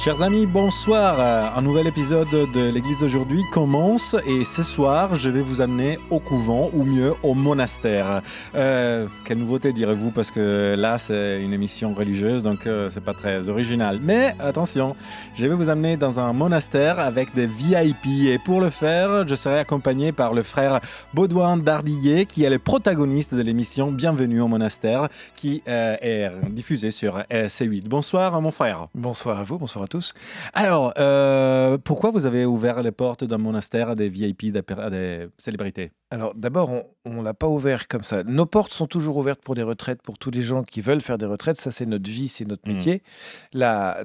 Chers amis, bonsoir. Un nouvel épisode de l'Église d'aujourd'hui commence et ce soir, je vais vous amener au couvent ou mieux au monastère. Quelle nouveauté direz-vous parce que là, c'est une émission religieuse donc c'est pas très original. Mais attention, je vais vous amener dans un monastère avec des VIP et pour le faire, je serai accompagné par le frère Baudouin Dardillet qui est le protagoniste de l'émission Bienvenue au monastère qui est diffusée sur C8. Bonsoir mon frère. Bonsoir à vous, bonsoir à tous. Alors, pourquoi vous avez ouvert les portes d'un monastère à des VIP, à des célébrités? Alors d'abord, on l'a pas ouvert comme ça. Nos portes sont toujours ouvertes pour des retraites, pour tous les gens qui veulent faire des retraites. Ça, c'est notre vie, c'est notre Mmh. métier.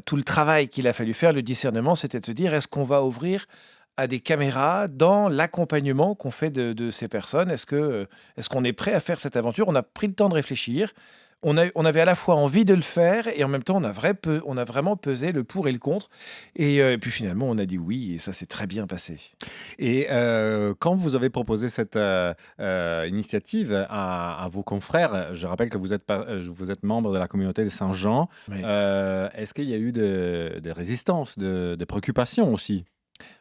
Tout le travail qu'il a fallu faire, le discernement, c'était de se dire, est-ce qu'on va ouvrir à des caméras dans l'accompagnement qu'on fait de ces personnes? Est-ce qu'on est prêt à faire cette aventure? On a pris le temps de réfléchir. On avait à la fois envie de le faire et en même temps, on a vraiment pesé le pour et le contre. Et puis finalement, on a dit oui et ça s'est très bien passé. Et quand vous avez proposé cette, initiative à vos confrères, je rappelle que vous êtes membre de la communauté des Saint-Jean, Oui. est-ce qu'il y a eu des résistances, des préoccupations aussi?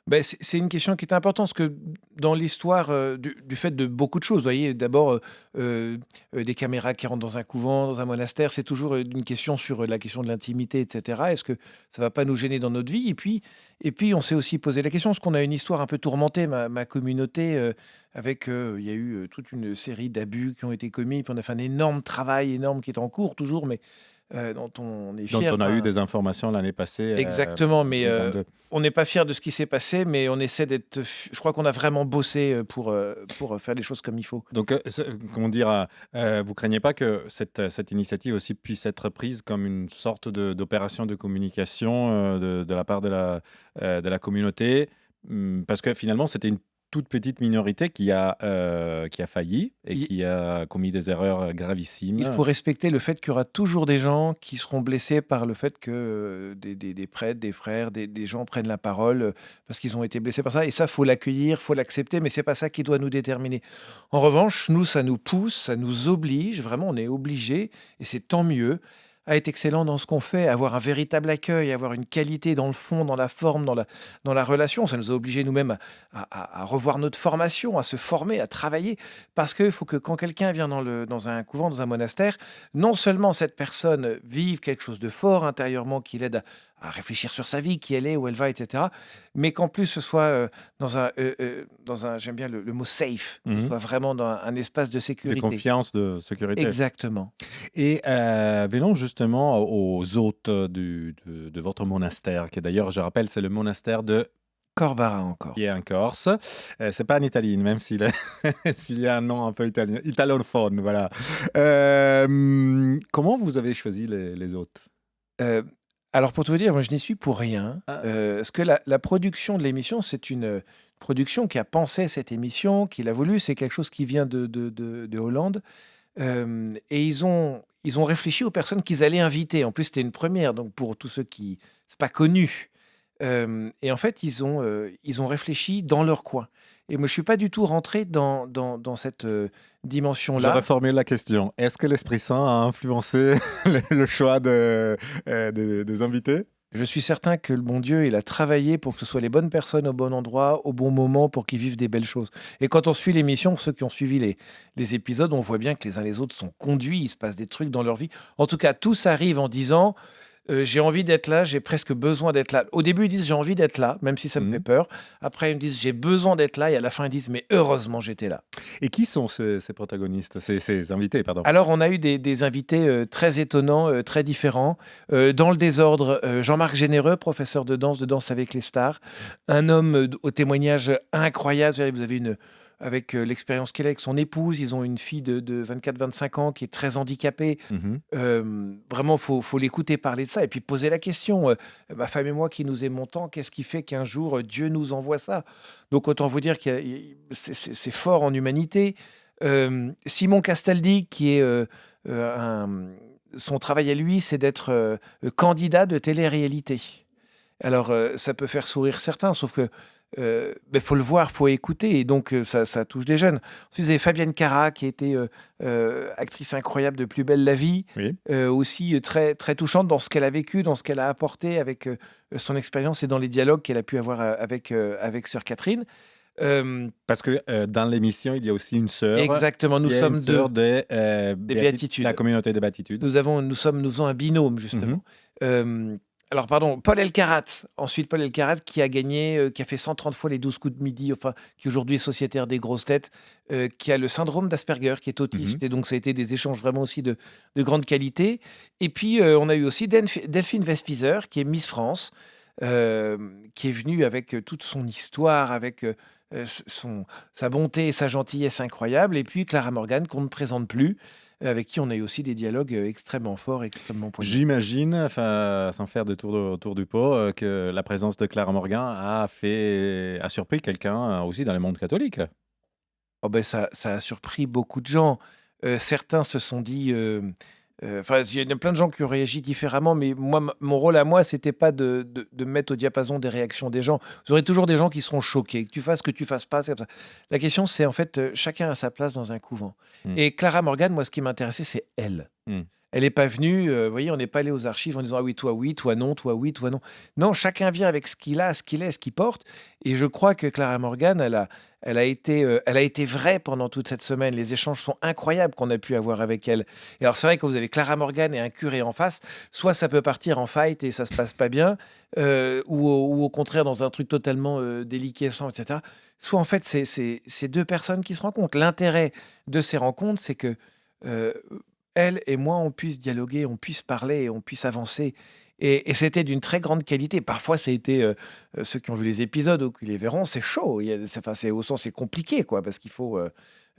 Beh, c'est une question qui est importante parce que dans l'histoire, du fait de beaucoup de choses, vous voyez? D'abord, des caméras qui rentrent dans un couvent, dans un monastère, c'est toujours, une question sur, la question de l'intimité et cetera. Est-ce que ça va pas nous gêner dans notre vie? Et puis on s'est aussi posé la question, parce qu'on a une histoire un peu tourmentée, ma communauté, avec, il y a eu, toute une série d'abus qui ont été commis, puis on a fait un énorme travail, énorme, qui est en cours toujours, mais, dont on est Dont fier. on a eu des informations l'année passée, Exactement, mais 2022. on n'est pas fier de ce qui s'est passé, mais on essaie d'être f je crois qu'on a vraiment bossé, pour faire les choses comme il faut. Donc, comment dire? Vous craignez pas que cette initiative aussi puisse être prise comme une sorte d'opération de communication, de la part de la communauté? Parce que finalement, c'était une toute petite minorité qui a failli et Il qui a commis des erreurs, il gravissimes. faut respecter le fait qu'il y aura toujours des gens qui seront blessés par le fait que, des prêtres, des frères, des gens prennent la parole, parce qu'ils ont été blessés par ça et ça, faut l'accueillir, faut l'accepter, mais c'est pas ça qui doit nous déterminer. En revanche, nous, ça nous pousse, ça nous oblige, vraiment, on est obligés et c'est tant mieux, à être excellent dans ce qu'on fait, à avoir un véritable accueil, à avoir une qualité dans le fond, dans la forme, dans la relation. Ça nous a obligés nous-mêmes à revoir notre formation, à se former, à travailler. Parce qu'il faut que quand quelqu'un vient dans un couvent, dans un monastère, non seulement cette personne vive quelque chose de fort intérieurement qui l'aide à réfléchir sur sa vie, qui elle est, où elle va, et cetera, mais qu'en plus ce soit, dans un j'aime bien le mot safe, ce Mmh. soit vraiment dans un espace de De sécurité. confiance, de sécurité. Exactement. Et venons justement aux hôtes de votre monastère, qui est d'ailleurs, je rappelle, c'est le monastère de Corbara en qui est Corse. en Corse. C'est pas en Italie, même s'il est s'il y a un nom un peu italien italophone, voilà. Comment vous avez choisi les hôtes? Heu, alors pour tout vous dire, moi je n'y suis pour rien, Ah, parce que la production de l'émission, c'est une production qui a pensé cette émission, qui l'a voulu. C'est quelque chose qui vient de Hollande. Et ils ont réfléchi aux personnes qu'ils allaient inviter. En plus, c'était une première, donc pour tous ceux qui c'est pas connu. Et en fait, ils ont réfléchi dans leur coin. Et moi, je suis pas du tout rentré dans cette, je dimension-là. reformule la question. Est-ce que l'Esprit Saint a influencé le choix des invités? Je suis certain que le bon Dieu, il a travaillé pour que ce soit les bonnes personnes au bon endroit, au bon moment, pour qu'ils vivent des belles choses. Et quand on suit l'émission, ceux qui ont suivi les épisodes, on voit bien que les uns les autres sont conduits, il se passe des trucs dans leur vie. En tout cas, tous arrivent en disant: «J'ai envie d'être là, j'ai presque besoin d'être là». Au début, ils disent: «J'ai envie d'être là», même si ça me fait Mmh. peur. Après, ils me disent: «J'ai besoin d'être là» et à la fin, ils disent: «Mais heureusement, j'étais là». Et qui sont ces protagonistes, ces invités, pardon? Alors, on a eu des invités, très étonnants, très différents. Dans le désordre, Jean-Marc Généreux, professeur de danse avec les stars. Un homme, au témoignage incroyable. Vous avez avec, l'expérience qu'il a avec son épouse, ils ont une fille de 24-25 ans qui est très handicapée. Mmh. Vraiment, faut l'écouter parler de ça et puis poser la question, «Ma femme et moi qui nous aimons tant, qu'est-ce qui fait qu'un jour, Dieu nous envoie ça?» Donc autant vous dire qu'il y a i c'est fort en humanité. Simon Castaldi qui est, son travail à lui, c'est d'être, candidat de télé-réalité. Alors, ça peut faire sourire certains, sauf que, faut le voir, faut écouter et donc ça touche des jeunes. Ensuite, vous avez Fabienne Cara qui était, actrice incroyable de Plus belle la vie, Oui. aussi, très très touchante dans ce qu'elle a vécu, dans ce qu'elle a apporté avec, son expérience et dans les dialogues qu'elle a pu avoir, avec sœur Catherine. Hem, Parce que, dans l'émission, il y a aussi une sœur exactement, nous qui est une sommes sœur 2, de, des la béatitudes. communauté de Béatitude. Nous faisons un binôme Mmh. justement. Hem, alors pardon, Paul Elkarat, ensuite Paul Elkarat qui a gagné, qui a fait 130 fois les 12 coups de midi, enfin qui aujourd'hui est sociétaire des grosses têtes, qui a le syndrome d'Asperger, qui est Mmh. autiste et donc ça a été des échanges vraiment aussi de grande qualité et puis, on a eu aussi Delphine Vespizer qui est Miss France, qui est venue avec, toute son histoire, avec, son sa bonté et sa gentillesse incroyable et puis Clara Morgan qu'on ne présente plus, avec qui on a eu aussi des dialogues, extrêmement forts, extrêmement poignants. J'imagine, enfin, sans faire de tour du pot, que la présence de Clara Morgan a surpris quelqu'un, aussi dans le monde catholique? Oh beh, ça a surpris beaucoup de gens. Certains se sont dit, enfin, il y en a plein de gens qui ont réagi différemment, mais moi, mon rôle à moi, c'était pas de me mettre au diapason des réactions des gens. Vous aurez toujours des gens qui seront choqués, que tu fasses pas, c'est comme ça. La question, c'est en fait, chacun a sa place dans un couvent Mmh. et Clara Morgan, moi, ce qui m'intéressait, c'est elle. Mmh. Elle est pas venue, vous voyez, on n'est pas allé aux archives en disant: «Ah oui, toi non, toi oui, toi non». Non, chacun vient avec ce qu'il a, ce qu'il est, ce qu'il porte et je crois que Clara Morgan, elle a été vraie pendant toute cette semaine. Les échanges sont incroyables qu'on a pu avoir avec elle et alors c'est vrai que quand vous avez Clara Morgan et un curé en face, soit ça peut partir en fight et ça se passe pas bien, ou au contraire dans un truc totalement, déliquescent et cetera. Soit en fait c'est 2 personnes qui se rencontrent. L'intérêt de ces rencontres, c'est que, heu elle et moi, on puisse dialoguer, on puisse parler et on puisse avancer et c'était d'une très grande qualité. Parfois, ça a été, ceux qui ont vu les épisodes ou qui les verront, c'est chaud. Il y a c'est enfin, c'est au sens c'est compliqué, quoi, parce qu'il faut,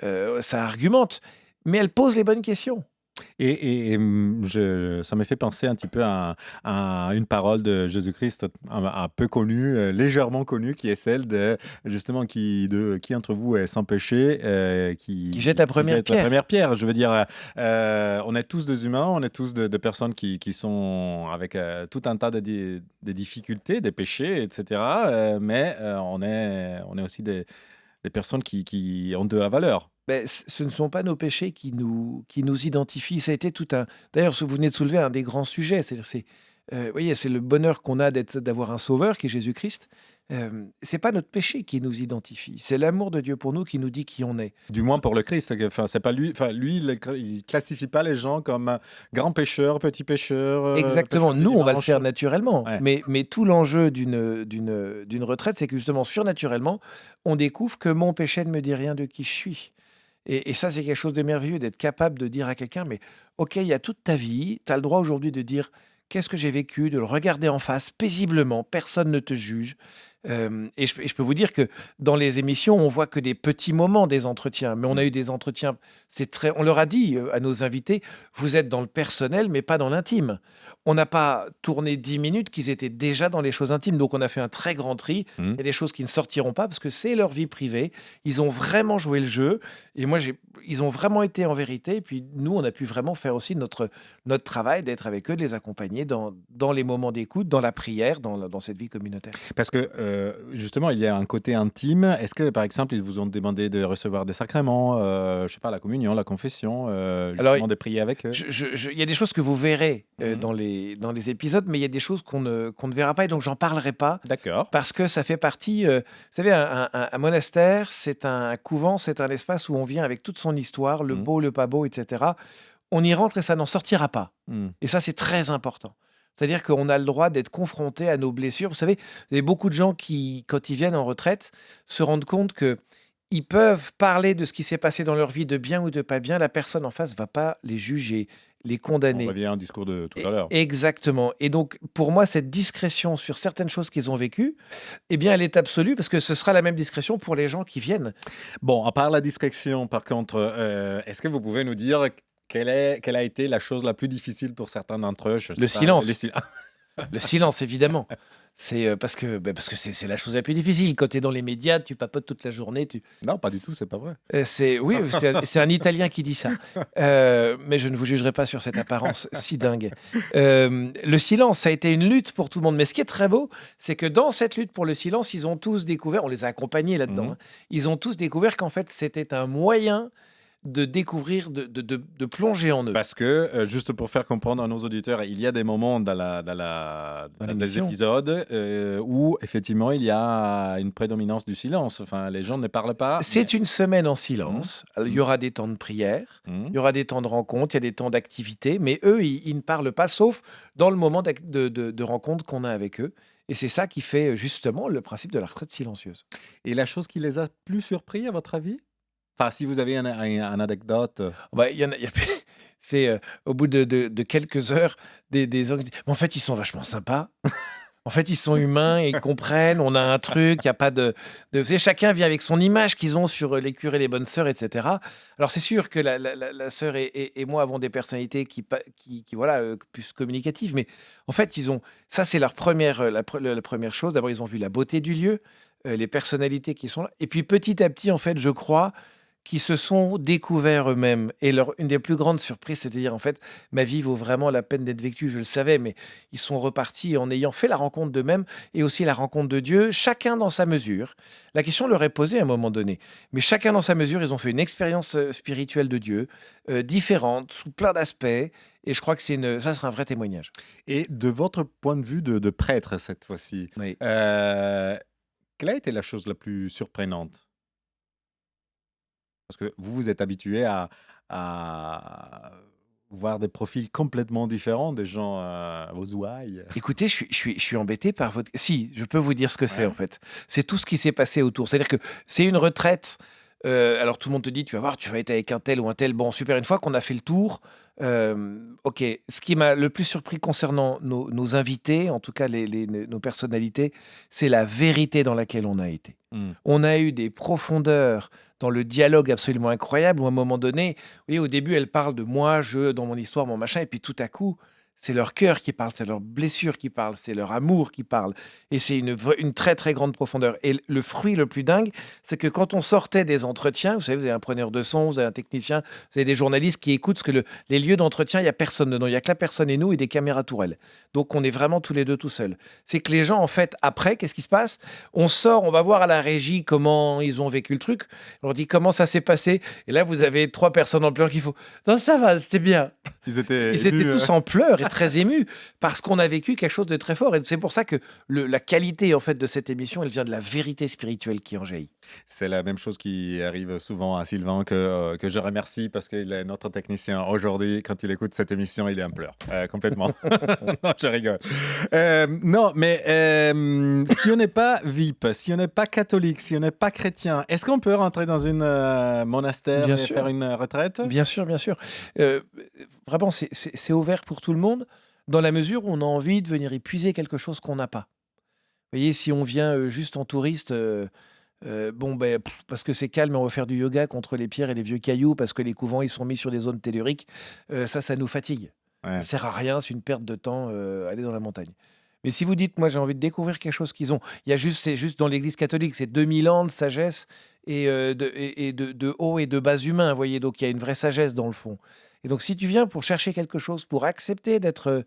ça argumente, mais elle pose les bonnes questions. Je ça m'a fait penser un petit peu à une parole de Jésus-Christ, un peu connue, légèrement connue, qui est celle de justement qui entre vous est sans péché, Qui jette la qui première jette la pierre. première pierre? Je veux dire, on est tous des humains, on est tous de personnes qui sont avec, tout un tas de difficultés, des péchés et cetera, mais on est aussi des personnes qui ont de la valeur. Beh, ce ne sont pas nos péchés qui nous identifient. Ça a été tout un d'ailleurs, ce vous venez de soulever un des grands sujets, c'est-à-dire vous voyez, c'est le bonheur qu'on a d'avoir un sauveur qui est Jésus-Christ. C'est pas notre péché qui nous identifie, c'est l'amour de Dieu pour nous qui nous dit qui on est. Du moins pour le Christ, enfin, c'est pas lui, enfin, lui, il classifie pas les gens comme, grands pécheurs, petits pécheurs, Exactement, pécheurs du nous, on va le dimanche. faire naturellement, Ouais. mais tout l'enjeu d'une retraite, c'est que justement, surnaturellement, on découvre que mon péché ne me dit rien de qui je suis. Et ça, c'est quelque chose de merveilleux d'être capable de dire à quelqu'un: «Mais OK, il y a toute ta vie, tu as le droit aujourd'hui de dire: "Qu'est-ce que j'ai vécu?", de le regarder en face paisiblement, personne ne te juge». Hem et je peux vous dire que dans les émissions, on voit que des petits moments des entretiens, mais on Mmh. a eu des entretiens, c'est très on leur a dit, à nos invités: «Vous êtes dans le personnel, mais pas dans l'intime». On n'a pas tourné 10 minutes qu'ils étaient déjà dans les choses intimes, donc on a fait un très grand tri. Mmh. Il y a des choses qui ne sortiront pas parce que c'est leur vie privée. Ils ont vraiment joué le jeu et moi, ils ont vraiment été en vérité et puis nous, on a pu vraiment faire aussi notre travail d'être avec eux, de les accompagner dans les moments d'écoute, dans la prière, dans cette vie communautaire. Parce que, justement, il y a un côté intime. Est-ce que, par exemple, ils vous ont demandé de recevoir des sacrements, je sais pas, la communion, la confession, Alors, justement de prier avec eux? il y a des choses que vous verrez, Mmh. dans les épisodes, mais il y a des choses qu'on ne verra pas et donc j'en parlerai pas D'accord. parce que ça fait partie, vous savez, un monastère, c'est un couvent, c'est un espace où on vient avec toute son histoire, le Mmh. beau, le pas beau et cetera. On y rentre et ça n'en sortira pas Mmh. et ça, c'est très important. C'est-à-dire qu'on a le droit d'être confronté à nos blessures. Vous savez, vous avez beaucoup de gens qui, quand ils viennent en retraite, se rendent compte qu'ils peuvent parler de ce qui s'est passé dans leur vie, de bien ou de pas bien. La personne en face va pas les juger, les On condamner. revient au discours de tout à l'heure. Exactement et donc pour moi, cette discrétion sur certaines choses qu'ils ont vécues, eh bien, elle est absolue parce que ce sera la même discrétion pour les gens qui viennent. Bon, à part la discrétion, par contre, est-ce que vous pouvez nous dire quelle a été la chose la plus difficile pour certains d'entre eux? Je Le sais pas, silence. Le silence, évidemment. Parce que c'est la chose la plus difficile. Quand tu es dans les médias, tu papotes toute la journée, tu Non, pas du c tout, c'est pas vrai. c'est oui, c'est un Italien qui dit ça. Mais je ne vous jugerai pas sur cette apparence si dingue. Le silence, ça a été une lutte pour tout le monde. Mais ce qui est très beau, c'est que dans cette lutte pour le silence, ils ont tous découvert, on les a accompagnés là-dedans, Mmh. hein, ils ont tous découvert qu'en fait, c'était un moyen de découvrir, de plonger en eux. Parce que, juste pour faire comprendre à nos auditeurs, il y a des moments Dans dans les l'émission. épisodes, où effectivement il y a une prédominance du silence. Enfin, les gens ne parlent pas, mais C'est une semaine en mmh, silence. Il y mmh, aura des temps de prière, mmh. il y aura des temps de rencontre, il y a des temps d'activité, mais eux, ils ne parlent pas, sauf dans le moment de rencontre qu'on a avec eux. Et c'est ça qui fait justement le principe de la retraite silencieuse. Et la chose qui les a plus surpris à votre avis? Enfin, si vous avez un anecdote, Bah, il y a c'est, au bout de quelques heures, des gens qui disent: «Mais en fait, ils sont vachement sympas». En fait, ils sont humains, ils comprennent, on a un truc, il y a pas vous savez, chacun vient avec son image qu'ils ont sur, les curés, les bonnes sœurs et cetera. Alors c'est sûr que la sœur et moi avons des personnalités qui voilà, plus communicatives, mais en fait, ils ont ça c'est leur première, la 1re chose. D'abord, ils ont vu la beauté du lieu, les personnalités qui sont là et puis petit à petit, en fait, je crois qu'ils se sont découverts eux-mêmes et leur une des plus grandes surprises, c'est de dire: «En fait, ma vie vaut vraiment la peine d'être vécue». Je le savais, mais ils sont repartis en ayant fait la rencontre d'eux-mêmes et aussi la rencontre de Dieu, chacun dans sa mesure. La question leur est posée à un moment donné, mais chacun dans sa mesure, ils ont fait une expérience, spirituelle de Dieu, différente, sous plein d'aspects et je crois que ça sera un vrai témoignage. et de votre point de vue de prêtre cette fois-ci, Oui. heu, quelle a été la chose la plus surprenante? Parce que vous, vous êtes habitué à voir des profils complètement différents, des gens, aux ouailles. Écoutez, je suis embêté par votre si, je peux vous dire ce que c'est, en Ouais. fait. C'est tout ce qui s'est passé autour. C'est-à-dire que c'est une retraite, alors tout le monde te dit: «Tu vas voir, tu vas être avec un tel ou un tel». Bon, super, une fois qu'on a fait le tour, OK. Ce qui m'a le plus surpris concernant nos invités, en tout cas nos personnalités, c'est la vérité dans laquelle on a été. Mmh. On a eu des profondeurs dans le dialogue absolument incroyable où à un moment donné, vous voyez, au début, elle parle de moi, je, dans mon histoire, mon machin et puis tout à coup, c'est leur cœur qui parle, c'est leur blessure qui parle, c'est leur amour qui parle et c'est une très, très grande profondeur et le fruit le plus dingue, c'est que quand on sortait des entretiens, vous savez, vous avez un preneur de son, vous avez un technicien, vous avez des journalistes qui écoutent, parce que les lieux d'entretien, il y a personne dedans, il y a que la personne et nous et des caméras tourelles. Donc on est vraiment tous les 2 tout seuls. C'est que les gens, en fait, après, qu'est-ce qui se passe? On sort, on va voir à la régie comment ils ont vécu le truc. On leur dit: «Comment ça s'est passé?» Et là, vous avez 3 personnes en pleurs qui font: «Non, ça va, c'était bien». Ils étaient Ils étaient émus, tous en pleurs et très émus parce qu'on a vécu quelque chose de très fort et c'est pour ça que la qualité, en fait, de cette émission, elle vient de la vérité spirituelle qui en jaillit. C'est la même chose qui arrive souvent à Sylvain que je remercie parce qu'il est notre technicien aujourd'hui. Quand il écoute cette émission, il est en pleurs, complètement. Non, je rigole. Non, mais si on n'est pas VIP, si on n'est pas catholique, si on n'est pas chrétien, est-ce qu'on peut rentrer dans une, monastère Bien et faire sûr, une, retraite? bien sûr, bien sûr. Heu, vraiment, c'est ouvert pour tout le monde dans la mesure où on a envie de venir épuiser quelque chose qu'on n'a pas. Vous voyez, si on vient, juste en touriste, bon, beh, parce que c'est calme et on va faire du yoga contre les pierres et les vieux cailloux parce que les couvents, ils sont mis sur des zones telluriques, ça nous fatigue. Ça Ouais. sert à rien, c'est une perte de temps, aller dans la montagne. Mais si vous dites: «Moi, j'ai envie de découvrir quelque chose qu'ils ont», c'est juste dans l'Église catholique, c'est 2000 ans de sagesse et de haut et de bas humains, vous voyez? Donc il y a une vraie sagesse dans le fond et donc si tu viens pour chercher quelque chose, pour accepter d'être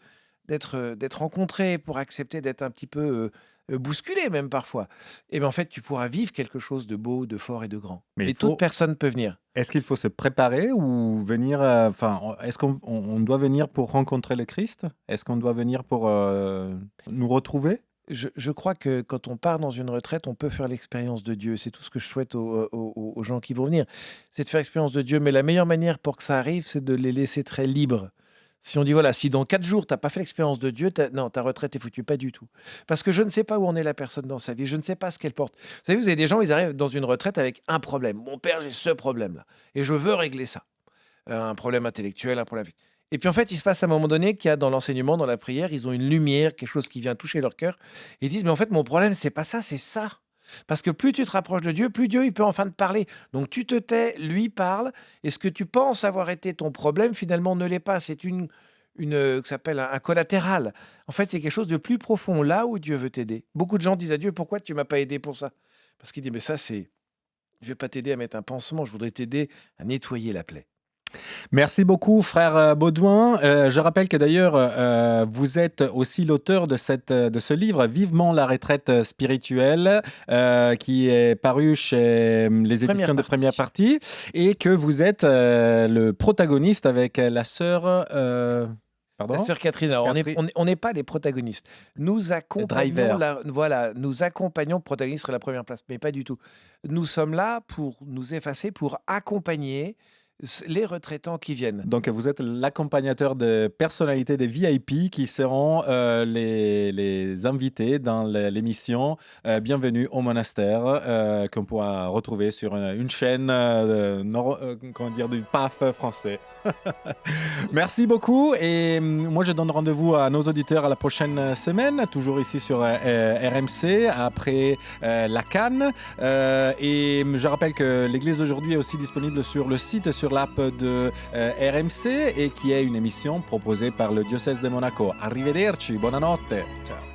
rencontré, pour accepter d'être un petit peu, bousculé même parfois, et ben, en fait, tu pourras vivre quelque chose de beau, de fort et de grand Mais il et toute faut personne peut venir. est-ce qu'il faut se préparer ou venir, enfin, est-ce qu'on doit venir pour rencontrer le Christ? Est-ce qu'on doit venir pour, nous retrouver? Je crois que quand on part dans une retraite, on peut faire l'expérience de Dieu. C'est tout ce que je souhaite aux gens qui vont venir. C'est de faire l'expérience de Dieu, mais la meilleure manière pour que ça arrive, c'est de les laisser très libres. Si on dit: «Voilà, si dans 4 jours, tu as pas fait l'expérience de Dieu, tu non, ta retraite est foutue», pas du tout. Parce que je ne sais pas où en est la personne dans sa vie, je ne sais pas ce qu'elle porte. Vous savez, vous avez des gens, ils arrivent dans une retraite avec un problème: «Mon père, j'ai ce problème-là et je veux régler ça». Un problème intellectuel, un problème et puis en fait, il se passe à un moment donné qu'il y a dans l'enseignement, dans la prière, ils ont une lumière, quelque chose qui vient toucher leur cœur. Ils disent: «Mais en fait, mon problème, c'est pas ça, c'est ça». Parce que plus tu te rapproches de Dieu, plus Dieu, il peut enfin te parler. Donc tu te tais, lui parle et ce que tu penses avoir été ton problème, finalement, ne l'est pas. C'est que ça s'appelle un collatéral. En fait, c'est quelque chose de plus profond, là où Dieu veut t'aider. Beaucoup de gens disent à Dieu: «Pourquoi tu m'as pas aidé pour ça?» Parce qu'il dit: «Mais ça, c'est je vais pas t'aider à mettre un pansement, je voudrais t'aider à nettoyer la plaie». Merci beaucoup, frère Baudouin. Je rappelle que d'ailleurs, vous êtes aussi l'auteur de ce livre, Vivement la retraite spirituelle, qui est paru chez les Première éditions de Première partie. Partie, et que vous êtes le protagoniste avec la sœur. La Pardon? sœur Catherine, alors Catherine on n'est pas les protagonistes. Nous accompagnons Driver. la voilà, nous accompagnons protagoniste serait la première place, mais pas du tout. Nous sommes là pour nous effacer, pour accompagner les retraitants qui viennent. Donc, vous êtes l'accompagnateur de personnalités des VIP qui seront les invités dans l'émission Bienvenue au monastère, qu'on pourra retrouver sur une chaîne comment dire, du PAF français. Merci beaucoup. Et moi, je donne rendez-vous à nos auditeurs à la prochaine semaine, toujours ici sur RMC, après la Cannes. Et je rappelle que l'Église d'aujourd'hui est aussi disponible sur le site et sur l'app de RMC, et qui est une émission proposée par le diocèse de Monaco. Arrivederci, buonanotte. Ciao.